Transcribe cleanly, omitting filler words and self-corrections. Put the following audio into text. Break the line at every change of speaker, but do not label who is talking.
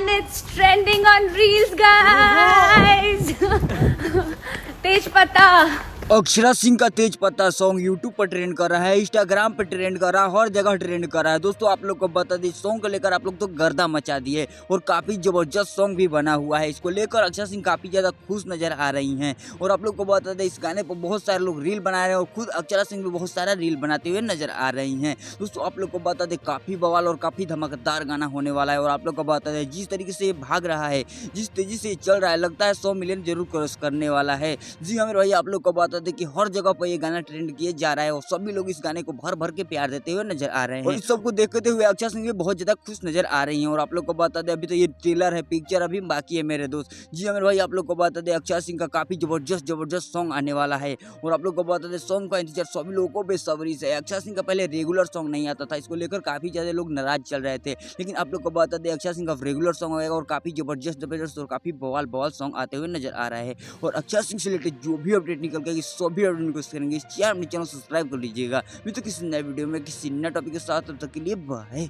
and it's trending on Reels, guys. तेज पत्ता।
अक्षरा सिंह का तेज पत्ता सॉन्ग यूट्यूब पर ट्रेंड कर रहा है, इंस्टाग्राम पर ट्रेंड कर रहा है, हर जगह ट्रेंड कर रहा है। दोस्तों आप लोग को बता दें, सॉन्ग को लेकर आप लोग तो गर्दा मचा दिए और काफी जबरदस्त सॉन्ग भी बना हुआ है। इसको लेकर अक्षरा सिंह काफी ज्यादा खुश नजर आ रही हैं और आप लोग को बता दें, इस गाने पर बहुत सारे लोग रील बना रहे हैं और खुद अक्षरा सिंह भी बहुत सारा रील बनाते हुए नजर आ रही हैं। दोस्तों आप लोग को बता दें, काफी बवाल और काफी धमाकेदार गाना होने वाला है और आप लोग को बता दें, जिस तरीके से ये भाग रहा है, जिस तेजी से चल रहा है, लगता है 100 मिलियन जरूर क्रॉस करने वाला है। जी हाँ मेरे भाई, आप लोग को बता दें कि हर जगह पर ये गाना ट्रेंड किए जा रहा है और सभी लोग इस गाने को भर भर के प्यार देते हुए नजर आ रहे हैं और इस सबको देखते हुए अक्षरा सिंह भी बहुत ज्यादा खुश नजर आ रही हैं। और आप लोग को बता दें, अभी तो ये ट्रेलर है, पिक्चर अभी बाकी है मेरे दोस्त। जी हाँ मेरे भाई, आप लोग को बता दें, अक्षरा सिंह का काफी जबरदस्त सॉन्ग आने वाला है और आप लोग को बता दें, सॉन्ग का इंतजार सभी लोगों को बेसब्री से है। अक्षरा सिंह का पहले रेगुलर सॉन्ग नहीं आता था, इसको लेकर काफी ज्यादा लोग नाराज चल रहे थे, लेकिन आप लोग को बता दें, अक्षरा सिंह का रेगुलर सॉन्ग आएगा और काफी जबरदस्त और काफी बवाल सॉन्ग आते हुए नजर आ रहा है। और अक्षरा सिंह से रिलेटेड जो भी अपडेट निकल के सभी अपडेट को करेंगे, इस चैनल सब्सक्राइब कर लीजिएगा। मैं तो किसी नए वीडियो में किसी नए टॉपिक के साथ, तब तक के लिए बाय।